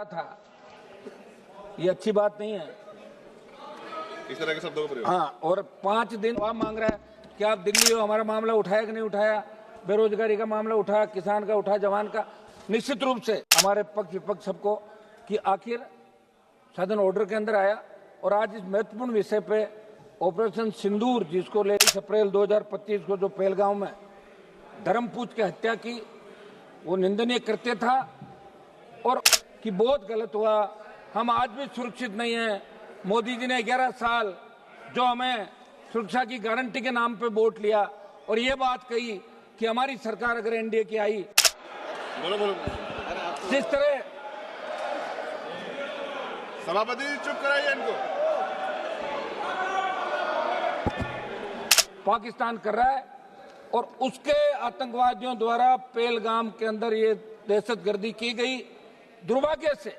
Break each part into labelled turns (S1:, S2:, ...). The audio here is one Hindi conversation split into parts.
S1: था, ये अच्छी बात नहीं है
S2: इस तरह के शब्दों का प्रयोग।
S1: हाँ, और 5 दिन जवाब मांग रहा है कि आप दिल्ली हो, हमारा मामला उठाया कि नहीं उठाया, बेरोजगारी का मामला उठाया, किसान का उठा, जवान का। निश्चित रूप से हमारे पक्ष विपक्ष सबको कि आखिर सदन ऑर्डर के अंदर आया और आज इस महत्वपूर्ण विषय पे ऑपरेशन सिंदूर, जिसको ले 23 अप्रैल 2025 को जो पहलगांव में धर्मपूज की हत्या की, वो निंदनीय कृत्य था और कि बहुत गलत हुआ। हम आज भी सुरक्षित नहीं हैं। मोदी जी ने 11 साल जो हमें सुरक्षा की गारंटी के नाम पे वोट लिया और ये बात कही कि हमारी सरकार अगर एनडीए की आई,
S2: बोलो
S1: जिस तरह
S2: सभापति जी चुप कराइए इनको।
S1: पाकिस्तान कर रहा है और उसके आतंकवादियों द्वारा पहलगाम के अंदर ये दहशतगर्दी की गई। दुर्भाग्य से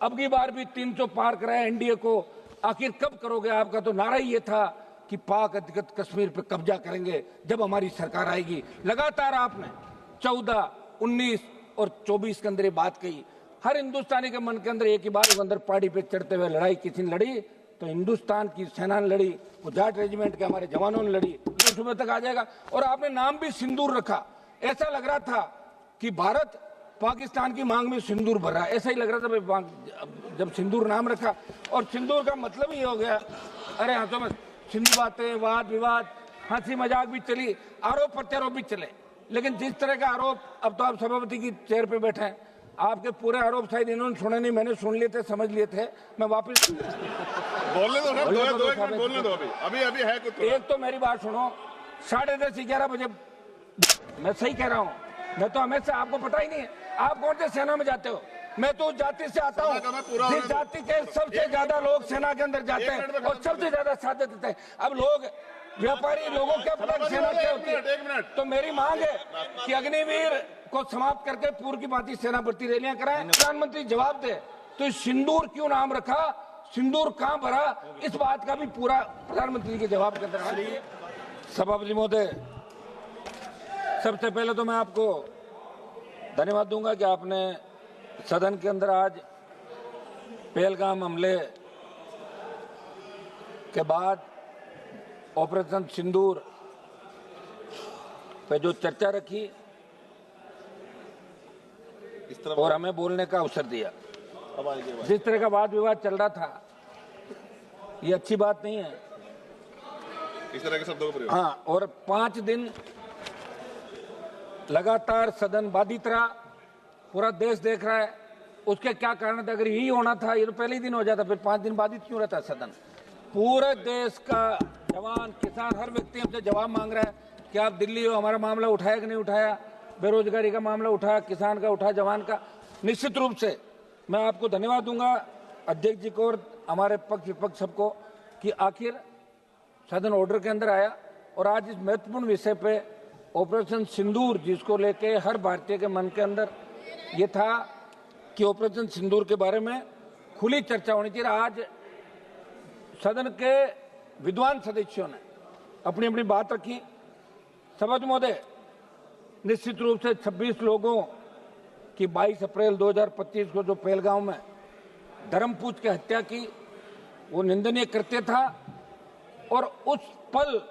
S1: अब की बार भी 300 पार कराया एनडीए को। आखिर कब करोगे? आपका तो नारा ही ये था कि पाक अधिकृत कश्मीर पे कब्जा करेंगे जब हमारी सरकार आएगी। लगातार आपने 14, 19 और 24 के अंदर ये बात कही। हर हिंदुस्तानी के मन के अंदर एक ही बात, अंदर पहाड़ी पे चढ़ते हुए लड़ाई किसी ने लड़ी तो हिंदुस्तान की सेना ने लड़ी, वो जाट रेजिमेंट के हमारे जवानों ने लड़ी, तो सुबह तक आ जाएगा। और आपने नाम भी सिंदूर रखा। ऐसा लग रहा था कि भारत पाकिस्तान की मांग में सिंदूर भर रहा है, ऐसा ही लग रहा था जब सिंदूर नाम रखा। और सिंदूर का मतलब ही हो गया, अरे हंसो मत, सिंधु बातें, वाद विवाद, हंसी मजाक भी चली, आरोप प्रत्यारोप भी चले। लेकिन जिस तरह का आरोप, अब तो आप सभापति की चेयर पे बैठे हैं, आपके पूरे आरोप शायद इन्होंने सुने नहीं, मैंने सुन लिए थे, समझ लिए थे। मैं वापस
S2: बोलने दो अभी है कुछ।
S1: एक तो मेरी बात सुनो, 10:30 11 बजे मैं सही कह रहा हूँ। मैं तो हमेशा, आपको पता ही नहीं है आप कौन से सेना में जाते हो। मैं तो उस जाति से आता हूँ जिस जाति के सबसे ज्यादा लोग सेना के अंदर जाते हैं और सबसे ज्यादा साथ देते हैं। अब लोग व्यापारी लोगों क्या पता सेना क्या होती है। तो मेरी मांग है कि अग्निवीर को समाप्त करके पूर्व की भांति सेना भर्ती रैलियां कराएं। प्रधानमंत्री जवाब दे तो सिंदूर क्यों नाम रखा, सिंदूर कहां भरा, इस बात का भी पूरा प्रधानमंत्री के जवाब के अंदर। सभापति महोदय, सबसे पहले तो मैं आपको धन्यवाद दूंगा कि आपने सदन के अंदर आज पहलगाम हमले के बाद ऑपरेशन सिंदूर पे जो चर्चा रखी और हमें बोलने का अवसर दिया। जिस तरह का वाद विवाद चल रहा था, ये अच्छी बात नहीं है
S2: इस तरह के शब्दों का प्रयोग।
S1: हाँ, और 5 दिन लगातार सदन बाधित रहा, पूरा देश देख रहा है। उसके क्या कारण थे? अगर यही होना था ये तो पहले ही दिन हो जाता, फिर 5 दिन बाधित क्यों रहता सदन? पूरे देश का जवान, किसान, हर व्यक्ति हमसे जवाब मांग रहा है कि आप दिल्ली हो, हमारा मामला उठाया कि नहीं उठाया, बेरोजगारी का मामला उठाया, किसान का उठा, जवान का। निश्चित रूप से मैं आपको धन्यवाद दूंगा, अध्यक्ष जी को और हमारे पक्ष विपक्ष सबको, कि आखिर सदन ऑर्डर के अंदर आया और आज इस महत्वपूर्ण विषय पे ऑपरेशन सिंदूर, जिसको लेके हर भारतीय के मन के अंदर ये था कि ऑपरेशन सिंदूर के बारे में खुली चर्चा होनी चाहिए। आज सदन के विद्वान सदस्यों ने अपनी अपनी बात रखी। सभापति महोदय, निश्चित रूप से 26 लोगों की 22 अप्रैल 2025 को जो पहलगांव में धर्मपूज की हत्या की, वो निंदनीय कृत्य था। और उस पल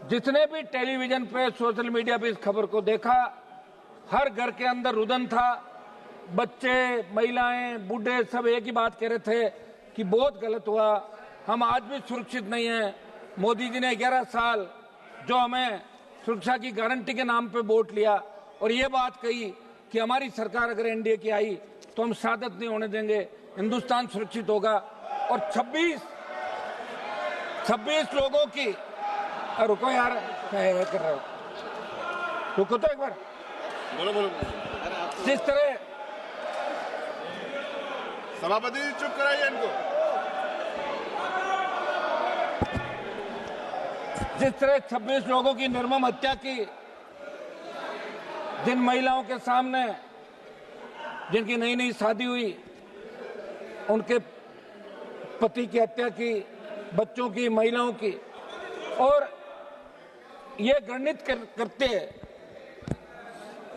S1: जिसने भी टेलीविजन पे, सोशल मीडिया पे इस खबर को देखा, हर घर के अंदर रुदन था। बच्चे, महिलाएं, बूढ़े सब एक ही बात कह रहे थे कि बहुत गलत हुआ, हम आज भी सुरक्षित नहीं हैं। मोदी जी ने 11 साल जो हमें सुरक्षा की गारंटी के नाम पे वोट लिया और ये बात कही कि हमारी सरकार अगर एनडीए की आई तो हम शहादत नहीं होने देंगे, हिंदुस्तान सुरक्षित होगा। और 26 लोगों की, रुको यार, क्या कर रहे हो, रुको तो एक बार।
S2: बोलो
S1: जिस तरह
S2: सभापति जी चुप कराइए इनको।
S1: जिस तरह 26 लोगों की निर्मम हत्या की, जिन महिलाओं के सामने, जिनकी नई नई शादी हुई, उनके पति की हत्या की, बच्चों की, महिलाओं की, और ये घृणित करते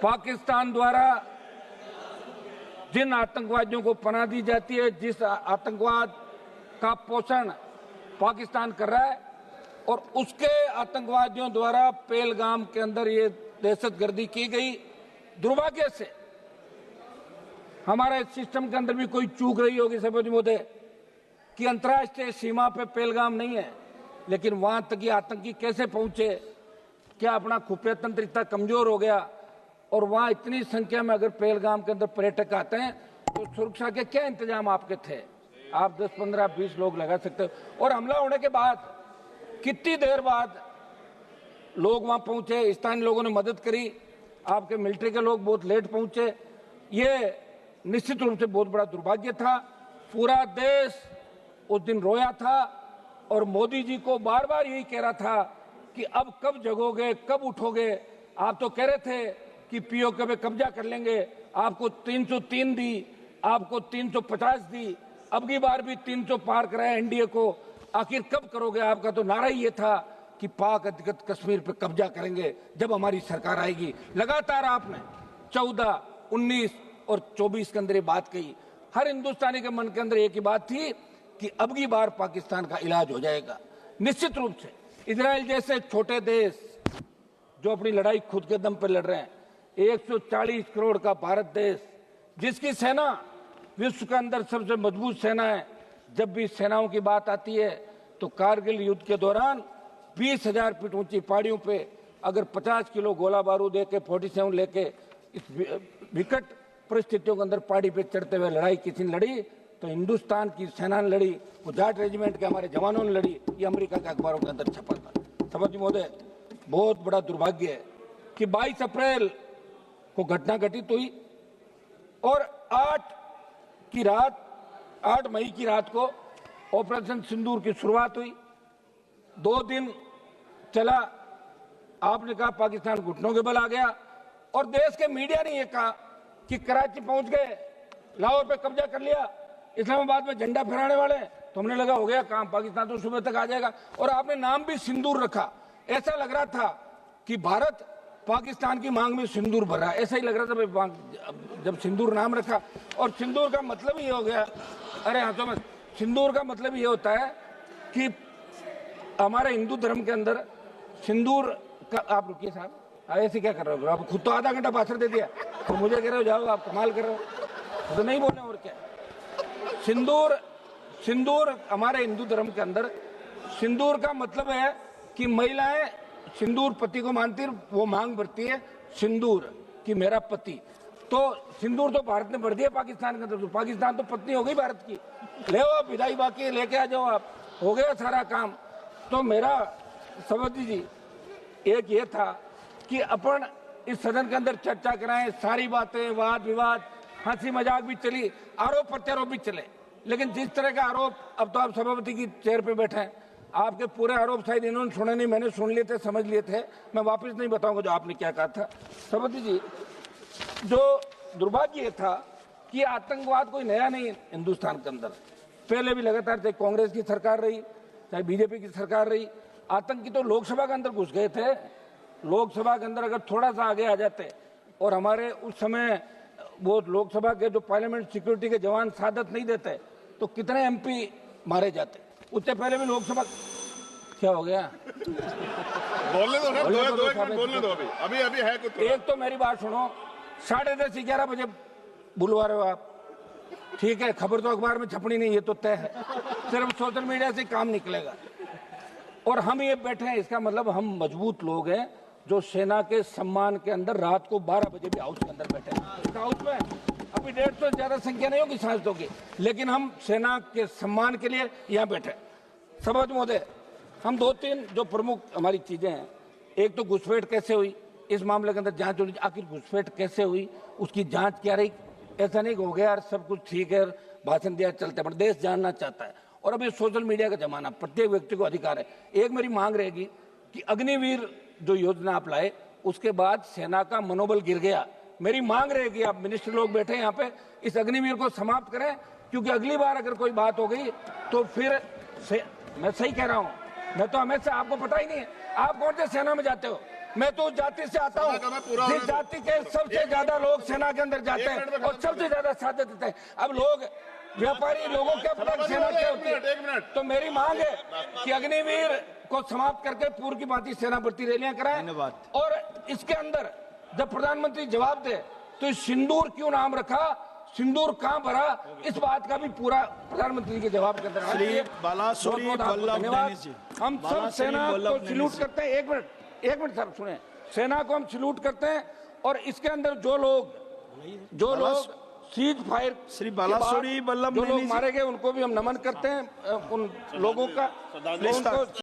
S1: पाकिस्तान द्वारा जिन आतंकवादियों को पनाह दी जाती है, जिस आतंकवाद का पोषण पाकिस्तान कर रहा है, और उसके आतंकवादियों द्वारा पहलगाम के अंदर ये दहशतगर्दी की गई। दुर्भाग्य से हमारे सिस्टम के अंदर भी कोई चूक रही होगी सभापति महोदय कि अंतर्राष्ट्रीय सीमा पे पहलगाम नहीं है, लेकिन वहां तक ये आतंकी कैसे पहुंचे? क्या अपना खुफिया तंत्र इतना कमजोर हो गया? और वहां इतनी संख्या में अगर पहलगाम के अंदर पर्यटक आते हैं तो सुरक्षा के क्या इंतजाम आपके थे? आप 10, 15, 20 लोग लगा सकते हो। और हमला होने के बाद कितनी देर बाद लोग वहां पहुंचे, स्थानीय लोगों ने मदद करी, आपके मिलिट्री के लोग बहुत लेट पहुंचे। ये निश्चित रूप से बहुत बड़ा दुर्भाग्य था। पूरा देश उस दिन रोया था और मोदी जी को बार बार यही कह रहा था कि अब कब जगोगे, कब उठोगे? आप तो कह रहे थे कि पीओके पे कब्जा कर लेंगे, आपको 303 दी, आपको 350 दी, अब की बार भी 300 पार कराया एनडीए को। आखिर कब करोगे? आपका तो नारा ही ये था कि पाक अधिकृत कश्मीर पे कब्जा करेंगे जब हमारी सरकार आएगी। लगातार आपने 14, 19 और 24 के अंदर ये बात कही। हर हिंदुस्तानी के मन के अंदर एक ही बात थी कि अब की बार पाकिस्तान का इलाज हो जाएगा। निश्चित रूप से इजराइल जैसे छोटे देश जो अपनी लड़ाई खुद के दम पर लड़ रहे हैं, 140 करोड़ का भारत देश जिसकी सेना विश्व के अंदर सबसे मजबूत सेना है, जब भी सेनाओं की बात आती है तो कारगिल युद्ध के दौरान 20,000 फीट ऊंची पहाड़ियों पे अगर 50 किलो गोला बारूद लेके 47 लेके इस विकट परिस्थितियों के अंदर पहाड़ी पे चढ़ते हुए लड़ाई किसी ने लड़ी तो हिंदुस्तान की सेना ने लड़ी, वो जाट रेजिमेंट के हमारे जवानों ने लड़ी। ये अमेरिका के अखबारों के अंदर छपा था। सभापति महोदय, बहुत बड़ा दुर्भाग्य है कि 22 अप्रैल को घटना घटित हुई और 8 मई की रात को ऑपरेशन सिंदूर की शुरुआत हुई। 2 दिन चला। आपने कहा पाकिस्तान घुटनों के बल आ गया और देश के मीडिया ने यह कहा कि कराची पहुंच गए, लाहौर पे कब्जा कर लिया, इस्लामाबाद में झंडा फहराने वाले। तो हमने लगा हो गया काम, पाकिस्तान तो सुबह तक आ जाएगा। और आपने नाम भी सिंदूर रखा। ऐसा लग रहा था कि भारत पाकिस्तान की मांग में सिंदूर भर रहा है, ऐसा ही लग रहा था भाई जब सिंदूर नाम रखा। और सिंदूर का मतलब ये हो गया, अरे हाथों में, सिंदूर का मतलब ये होता है कि हमारे हिंदू धर्म के अंदर सिंदूर का, आप रुकिए साहब, ऐसे क्या कर रहे हो? आप खुद तो आधा घंटा भाषण दे दिया तो मुझे कह रहे हो जाओ, आप कमाल कर रहे हो। तो नहीं बोले और क्या। सिंदूर हमारे हिंदू धर्म के अंदर सिंदूर का मतलब है कि महिलाएं सिंदूर पति को मानती है, वो मांग भरती है सिंदूर कि मेरा पति। तो सिंदूर तो भारत ने भर दिया पाकिस्तान के अंदर, तो पाकिस्तान तो पत्नी हो गई भारत की। ले आओ विदाई, बाकी लेके आ जाओ, आप हो गया सारा काम। तो मेरा सभापति जी एक ये था कि अपन इस सदन के अंदर चर्चा कराएं, सारी बातें, वाद विवाद, हंसी मजाक भी चली, आरोप प्रत्यारोप भी चले। लेकिन जिस तरह का आरोप, अब तो आप सभापति की चेयर पे बैठे हैं, आपके पूरे आरोप शायद इन्होंने सुने नहीं, मैंने सुन लिए थे, समझ लिए थे, मैं वापस नहीं बताऊंगा जो आपने क्या कहा था। सभापति जी, जो दुर्भाग्य था कि आतंकवाद कोई नया नहीं है हिंदुस्तान के अंदर, पहले भी लगातार, चाहे कांग्रेस की सरकार रही, चाहे बीजेपी की सरकार रही, आतंकी तो लोकसभा के अंदर घुस गए थे। लोकसभा के अंदर अगर थोड़ा सा आगे आ जाते और हमारे उस समय वो लोकसभा के जो पार्लियामेंट सिक्योरिटी के जवान सादत नहीं देते तो कितने एमपी मारे जाते। उससे पहले भी लोकसभा, क्या हो गया?
S2: बोलने दो सर, दो एक मिनट बोलने दो। अभी है कुछ।
S1: एक तो मेरी बात सुनो, 10:30 11 बजे बुलवा रहे हो आप, ठीक है, खबर तो अखबार में छपनी नहीं, ये तो तय है, सिर्फ सोशल मीडिया से काम निकलेगा। और हम ये बैठे हैं, इसका मतलब हम मजबूत लोग हैं जो सेना के सम्मान के अंदर रात को 12 बजे भी हाउस के अंदर बैठे हैं। हाउस में अभी 150 से ज्यादा संख्या नहीं होगी सांसदों की, लेकिन हम सेना के सम्मान के लिए यहाँ बैठे। सभापति महोदय, हम 2-3 जो प्रमुख हमारी चीजें हैं, एक तो घुसपैठ कैसे हुई, इस मामले के अंदर जांच होनी, आखिर घुसपैठ कैसे हुई, उसकी जांच क्या रही। ऐसा नहीं हो गया यार सब कुछ ठीक है, भाषण दिया चलते, पर देश जानना चाहता है। और अभी सोशल मीडिया का जमाना, प्रत्येक व्यक्ति को अधिकार है। एक मेरी मांग रहेगी कि अग्निवीर जो योजना आप लाए, उसके बाद सेना का मनोबल गिर गया। मेरी मांग रहेगी, आप मिनिस्टर लोग बैठे यहाँ पे, इस अग्निवीर को समाप्त करें, क्योंकि अगली बार अगर कोई बात हो गई तो फिर मैं सही कह रहा हूँ, मैं तो हमेशा, आपको पता ही नहीं है, आप कौन से सेना में जाते हो, मैं तो उस जाति से आता हूँ जिस जाति के सबसे ज्यादा लोग सेना के अंदर जाते हैं और सबसे ज्यादा साथ देते हैं। अब लोग व्यापारी लोगों के अपने सेना क्या होती है। तो मेरी मांग है कि अग्निवीर को समाप्त करके पूर्व की भांति सेना भर्ती रैलियां कराएं। और इसके अंदर जब प्रधानमंत्री जवाब दे तो सिंदूर क्यों नाम रखा, सिंदूर कहां भरा, इस बात का भी पूरा प्रधानमंत्री के जवाब के अंदर धन्यवाद। हम सब सेना को सैल्यूट करते हैं। एक मिनट सर सुने, सेना को हम सैल्यूट करते हैं और इसके अंदर जो लोग सीज फायर
S3: श्री बालासुरी
S1: जो लोग मारे गए उनको भी हम नमन करते हैं। उन लोगों का